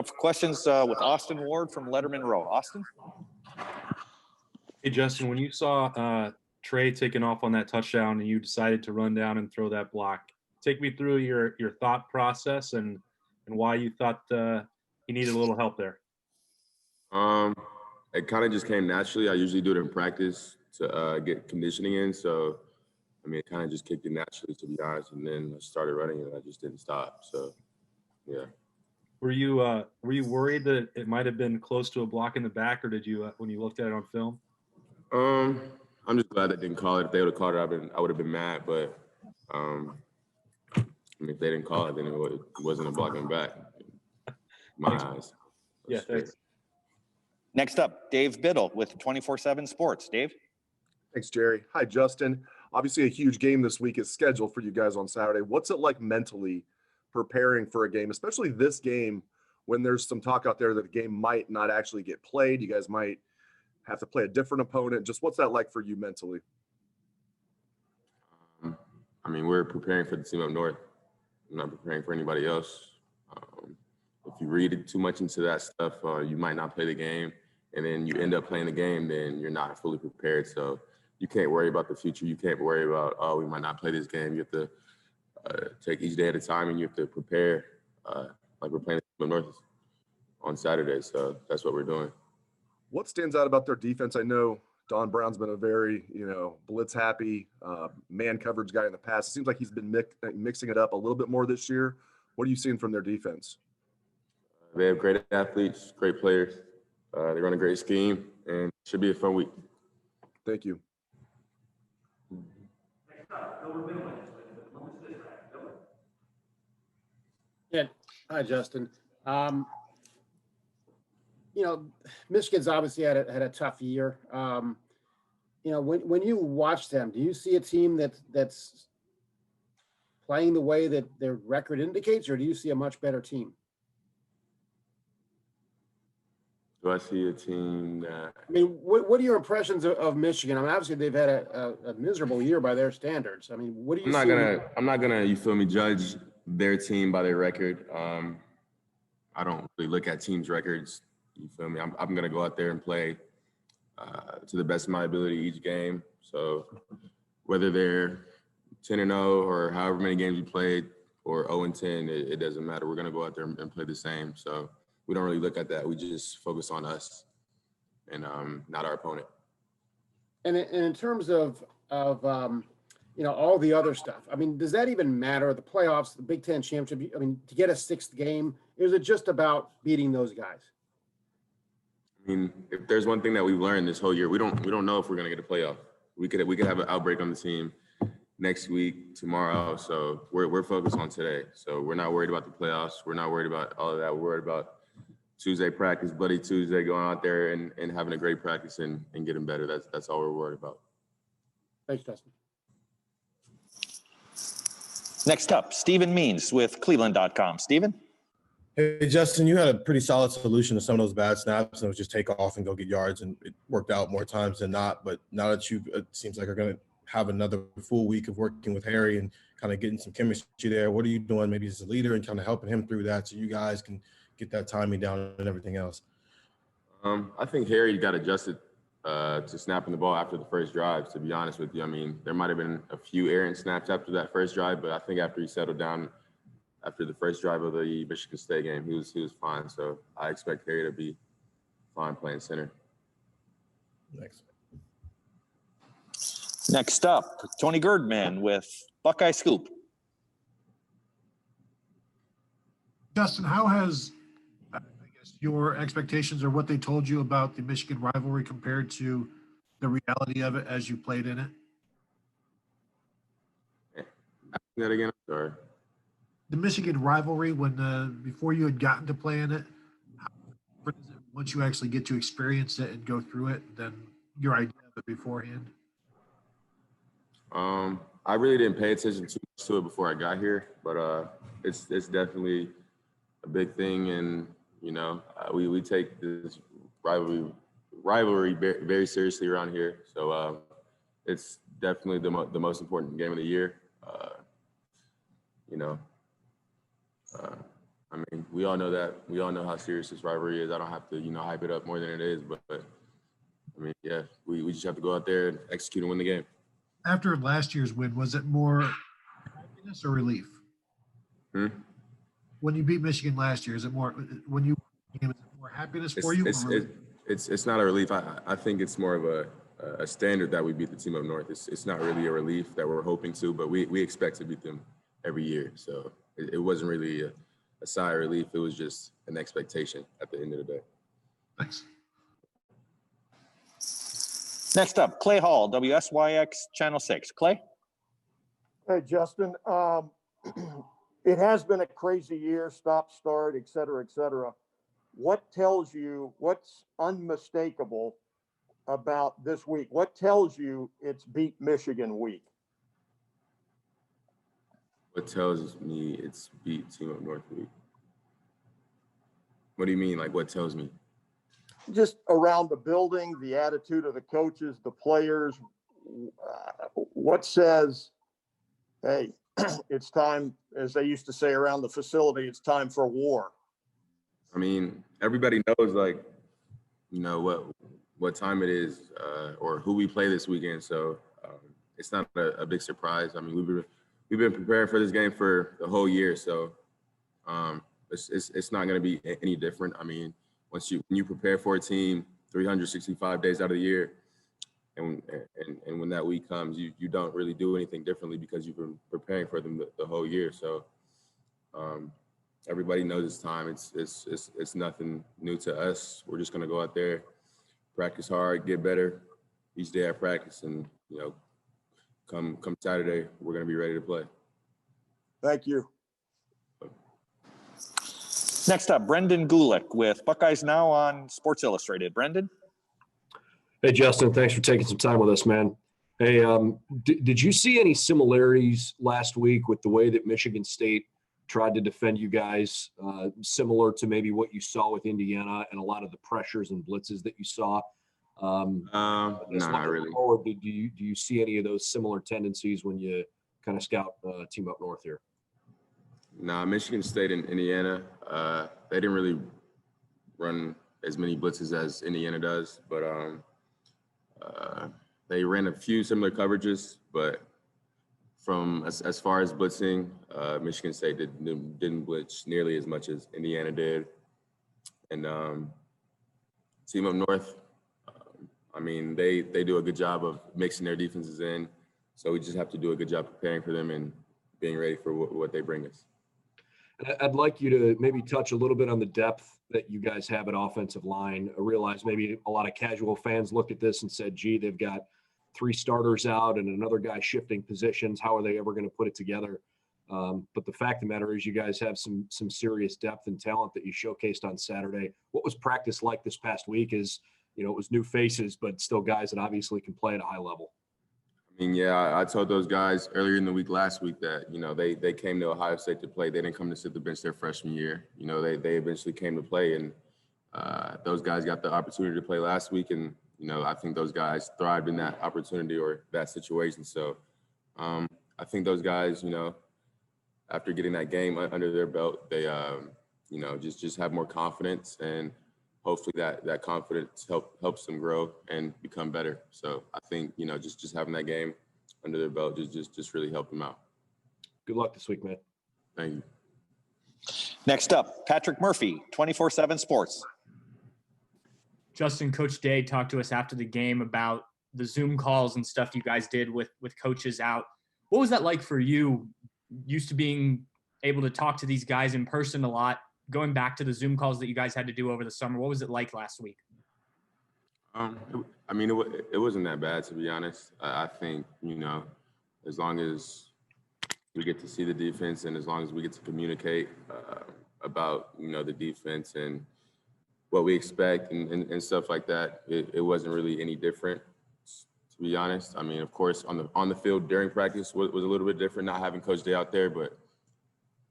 Questions with Austin Ward from Letterman Row. Austin? Hey, Justin, when you saw Trey taking off on that touchdown and you decided to run down and throw that block, take me through your thought process and why you thought he needed a little help there. It kind of just came naturally. I usually do it in practice to get conditioning in. So, I mean, it kind of just kicked in naturally, to be honest. And then I started running and I just didn't stop. So, yeah. Were you worried that it might have been close to a block in the back, or did you when you looked at it on film? I'm just glad they didn't call it. If they would have called it, I would have been mad. But I mean, if they didn't call it, then it wasn't a block in the back. My eyes. Yeah, thanks. Next up, Dave Biddle with 24/7 Sports. Dave? Thanks, Jerry. Hi, Justin. Obviously, a huge game this week is scheduled for you guys on Saturday. What's it like mentally preparing for a game, especially this game when there's some talk out there that the game might not actually get played? You guys might have to play a different opponent. Just what's that like for you mentally? I mean, we're preparing for the team up north. I'm not preparing for anybody else. If you read it too much into that stuff, you might not play the game. And then you end up playing the game, then you're not fully prepared. So you can't worry about the future. You can't worry about, oh, we might not play this game. You have to take each day at a time, and you have to prepare like we're playing the North on Saturday. So that's what we're doing. What stands out about their defense? I know Don Brown's been a very, blitz-happy man coverage guy in the past. It seems like he's been mixing it up a little bit more this year. What are you seeing from their defense? They have great athletes, great players. They run a great scheme, and it should be a fun week. Thank you. Yeah. Hi, Justin. Michigan's obviously had a tough year. When you watch them, do you see a team that's playing the way that their record indicates, or do you see a much better team? Do I see a team that? I mean, what are your impressions of Michigan? I mean, obviously they've had a miserable year by their standards. I mean, what do you? I'm not gonna, you feel me, judge their team by their record. I don't really look at teams' records. You feel me? I'm gonna go out there and play to the best of my ability each game. So whether they're 10-0 or however many games we played, or 0-10, it doesn't matter. We're gonna go out there and play the same. So we don't really look at that. We just focus on us and not our opponent. And in terms of all the other stuff, I mean, does that even matter? The playoffs, the Big Ten championship, I mean, to get a sixth game, is it just about beating those guys? I mean, if there's one thing that we've learned this whole year, we don't know if we're gonna get a playoff. We could have an outbreak on the team next week, tomorrow. So we're focused on today. So we're not worried about the playoffs. We're not worried about all of that. We're worried about Tuesday practice, Bloody Tuesday, going out there and having a great practice and getting better. That's all we're worried about. Thanks, Justin. Next up, Stephen Means with Cleveland.com. Stephen? Hey, Justin, you had a pretty solid solution to some of those bad snaps, and it was just take off and go get yards, and it worked out more times than not. But now that it seems like you're going to have another full week of working with Harry and kind of getting some chemistry there, what are you doing maybe as a leader and kind of helping him through that so you guys can get that timing down and everything else? I think Harry got adjusted to snapping the ball after the first drive, to be honest with you. I mean, there might have been a few errant snaps after that first drive, but I think after he settled down after the first drive of the Michigan State game, he was fine. So I expect Harry to be fine playing center. Next up, Tony Girdman with Buckeye Scoop. Justin, how has, I guess, your expectations or what they told you about the Michigan rivalry compared to the reality of it as you played in it? That again, sorry. The Michigan rivalry, when before you had gotten to play in it, how different is it once you actually get to experience it and go through it than your idea of it beforehand? I really didn't pay attention too much to it before I got here, but it's definitely a big thing, and we take this rivalry very seriously around here. So it's definitely the most important game of the year. I mean, we all know that. We all know how serious this rivalry is. I don't have to, hype it up more than it is. But I mean, yeah, we just have to go out there and execute and win the game. After last year's win, was it more happiness or relief? When you beat Michigan last year, is it more when you is it more happiness for you? It's not a relief. I think it's more of a standard that we beat the team up north. It's not really a relief that we're hoping to, but we expect to beat them every year. So it wasn't really a sigh of relief. It was just an expectation at the end of the day. Thanks. Next up, Clay Hall, WSYX Channel 6. Clay? Hey, Justin. It has been a crazy year, stop, start, et cetera, et cetera. What's unmistakable about this week? What tells you it's beat Michigan week? What tells me it's beat team up north week? What do you mean? Like, what tells me? Just around the building, the attitude of the coaches, the players. What says, hey, it's time, as they used to say around the facility, it's time for war? I mean, everybody knows, like, what time it is or who we play this weekend. So it's not a big surprise. I mean, we've been preparing for this game for the whole year. So it's not going to be any different. I mean, when you prepare for a team 365 days out of the year, and when that week comes, you don't really do anything differently because you've been preparing for them the whole year. So everybody knows it's time. It's nothing new to us. We're just gonna go out there, practice hard, get better each day at practice, and come Saturday, we're gonna be ready to play. Thank you. Next up, Brendan Gulick with Buckeyes Now on Sports Illustrated. Brendan? Hey, Justin, thanks for taking some time with us, man. Hey, did you see any similarities last week with the way that Michigan State tried to defend you guys, similar to maybe what you saw with Indiana and a lot of the pressures and blitzes that you saw? No, not really. Or do you see any of those similar tendencies when you kind of scout team up north here? Nah, Michigan State and Indiana, they didn't really run as many blitzes as Indiana does, but they ran a few similar coverages. But from as far as blitzing, Michigan State didn't blitz nearly as much as Indiana did. And team up north, I mean, they do a good job of mixing their defenses in. So we just have to do a good job preparing for them and being ready for what they bring us. I'd like you to maybe touch a little bit on the depth that you guys have at offensive line. I realize maybe a lot of casual fans looked at this and said, gee, they've got 3 starters out and another guy shifting positions. How are they ever going to put it together? But the fact of the matter is you guys have some serious depth and talent that you showcased on Saturday. What was practice like this past week? It was new faces, but still guys that obviously can play at a high level. I mean, yeah, I told those guys earlier in the week last week that, they came to Ohio State to play. They didn't come to sit the bench their freshman year. They eventually came to play, and those guys got the opportunity to play last week. And, I think those guys thrived in that opportunity or that situation. So I think those guys, after getting that game under their belt, they, just have more confidence, and hopefully that confidence helps them grow and become better. So I think, just having that game under their belt just really helped them out. Good luck this week, man. Thank you. Next up, Patrick Murphy, 24/7 Sports. Justin, Coach Day talked to us after the game about the Zoom calls and stuff you guys did with coaches out. What was that like for you? Used to being able to talk to these guys in person a lot, going back to the Zoom calls that you guys had to do over the summer. What was it like last week? It wasn't that bad, to be honest. I think, as long as we get to see the defense and as long as we get to communicate about, the defense and what we expect and stuff like that, it wasn't really any different, to be honest. I mean, of course, on the field during practice was a little bit different, not having Coach Day out there, but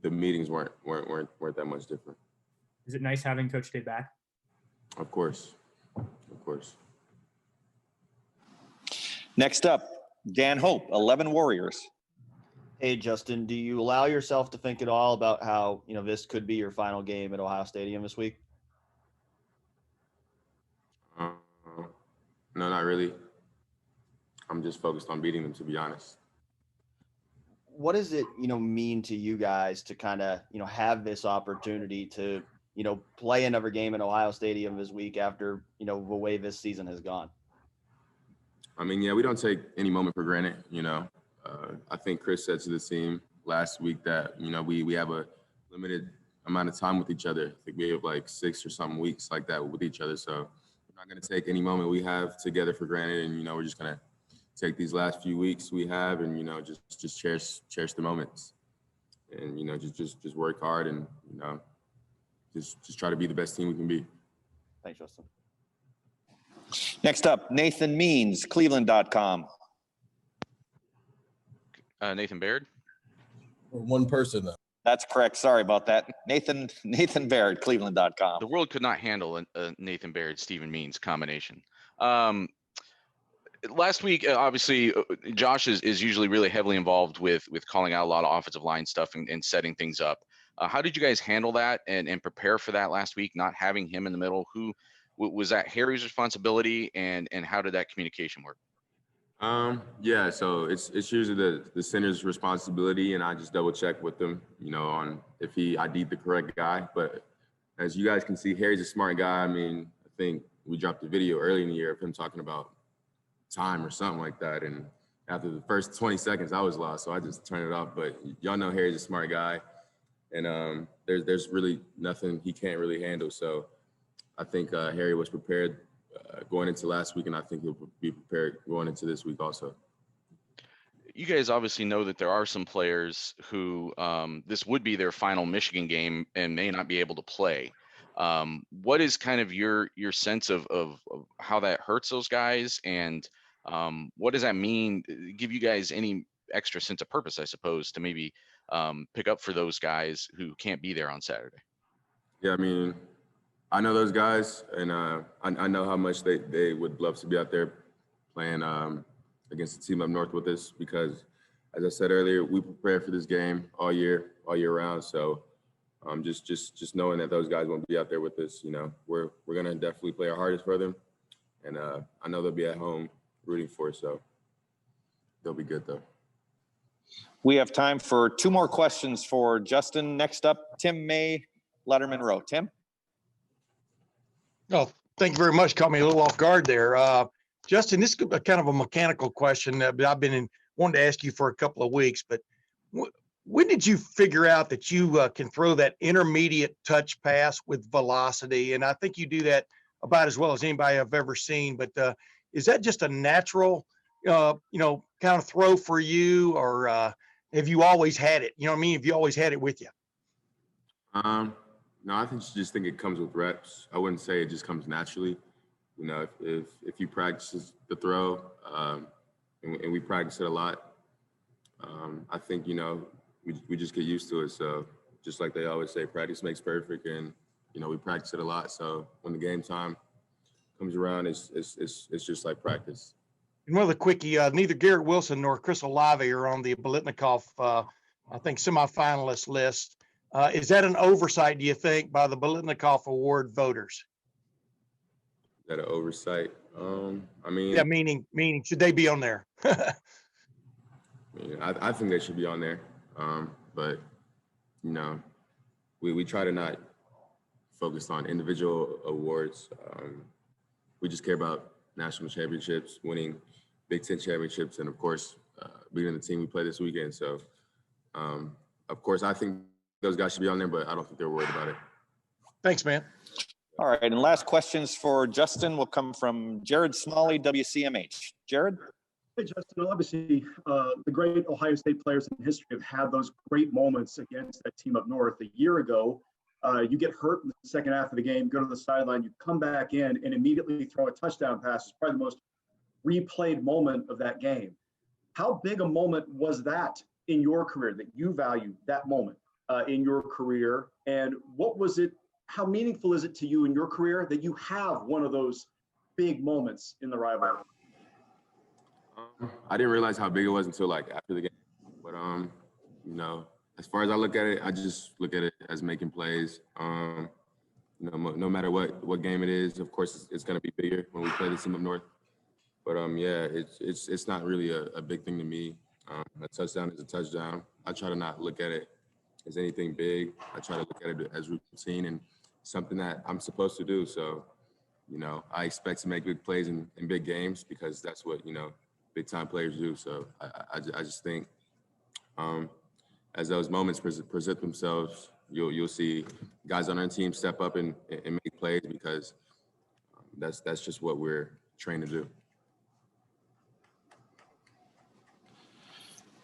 the meetings weren't that much different. Is it nice having Coach Day back? Of course. Next up, Dan Hope, 11 Warriors. Hey, Justin, do you allow yourself to think at all about how, this could be your final game at Ohio Stadium this week? No, not really. I'm just focused on beating them, to be honest. What does it, mean to you guys to kind of, have this opportunity to, play another game at Ohio Stadium this week after, the way this season has gone? I mean, yeah, we don't take any moment for granted, I think Chris said to the team last week that, we have a limited amount of time with each other. I think we have like 6 or something weeks like that with each other. So we're not going to take any moment we have together for granted. And, we're just going to take these last few weeks we have and, just cherish the moments and, just work hard and, just try to be the best team we can be. Thanks, Justin. Next up, Nathan Means, Cleveland.com. Nathan Baird. One person though. That's correct. Sorry about that. Nathan Baird, Cleveland.com. The world could not handle a Nathan Baird, Stephen Means combination. Last week, obviously, Josh is usually really heavily involved with calling out a lot of offensive line stuff and setting things up. How did you guys handle that and prepare for that last week, not having him in the middle? Who was that Harry's responsibility, and how did that communication work? Yeah, so it's usually the center's responsibility, and I just double check with them, on if he ID'd the correct guy. But as you guys can see, Harry's a smart guy. I mean, I think we dropped a video early in the year of him talking about time or something like that. And after the first 20 seconds, I was lost, so I just turned it off. But y'all know Harry's a smart guy, and there's really nothing he can't really handle. So I think Harry was prepared going into last week, and I think he'll be prepared going into this week also. You guys obviously know that there are some players who this would be their final Michigan game and may not be able to play. What is kind of your sense of how that hurts those guys, and what does that mean? Give you guys any extra sense of purpose, I suppose, to maybe pick up for those guys who can't be there on Saturday? Yeah, I mean, I know those guys, and I know how much they would love to be out there playing against the team up north with us, because, as I said earlier, we prepare for this game all year round. So just knowing that those guys won't be out there with us, we're gonna definitely play our hardest for them, and I know they'll be at home rooting for us, so they'll be good though. We have time for 2 more questions for Justin. Next up, Tim May, Letterman Row. Tim? Oh, thank you very much. Caught me a little off guard there. Justin, this is kind of a mechanical question that I've been wanting to ask you for a couple of weeks, but when did you figure out that you can throw that intermediate touch pass with velocity? And I think you do that about as well as anybody I've ever seen, but is that just a natural, kind of throw for you, or have you always had it? You know what I mean? Have you always had it with you? No, I just think it comes with reps. I wouldn't say it just comes naturally. If you practice the throw, and we practice it a lot, I think, we just get used to it. So just like they always say, practice makes perfect, and, we practice it a lot. So when the game time comes around, it's just like practice. And one of the quickie, neither Garrett Wilson nor Chris Olave are on the Biletnikoff, I think, semifinalist list. Is that an oversight, do you think, by the Biletnikoff Award voters? Is that an oversight? I mean, yeah, meaning should they be on there? I think they should be on there. But we try to not focus on individual awards. We just care about national championships, winning Big Ten championships, and of course, beating the team we play this weekend. So, of course, I think those guys should be on there, but I don't think they're worried about it. Thanks, man. All right, and last questions for Justin will come from Jared Smalley, WCMH. Jared? Hey, Justin, obviously the great Ohio State players in history have had those great moments against that team up north. A year ago, you get hurt in the second half of the game, go to the sideline, you come back in and immediately throw a touchdown pass. It's probably the most replayed moment of that game. How big a moment was that in your career, that you value that moment in your career? And what was it, how meaningful is it to you in your career that you have one of those big moments in the rivalry? I didn't realize how big it was until like after the game, but You know, as far as I look at it, I just look at it as making plays. You know, no matter what game it is, of course, it's going to be bigger when we play the team up north. But yeah, it's not really a big thing to me. A touchdown is a touchdown. I try to not look at it as anything big. I try to look at it as routine and something that I'm supposed to do. So, you know, I expect to make big plays in big games because that's what, you know, big time players do. So I just think as those moments present themselves, you'll see guys on our team step up and make plays because that's just what we're trained to do.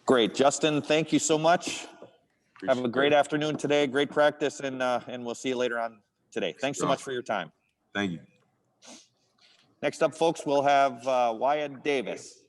Great. Justin, thank you so much. Have a great afternoon today. Great practice, and we'll see you later on today. Thanks so much for your time. Thank you. Next up, folks, we'll have Wyatt Davis.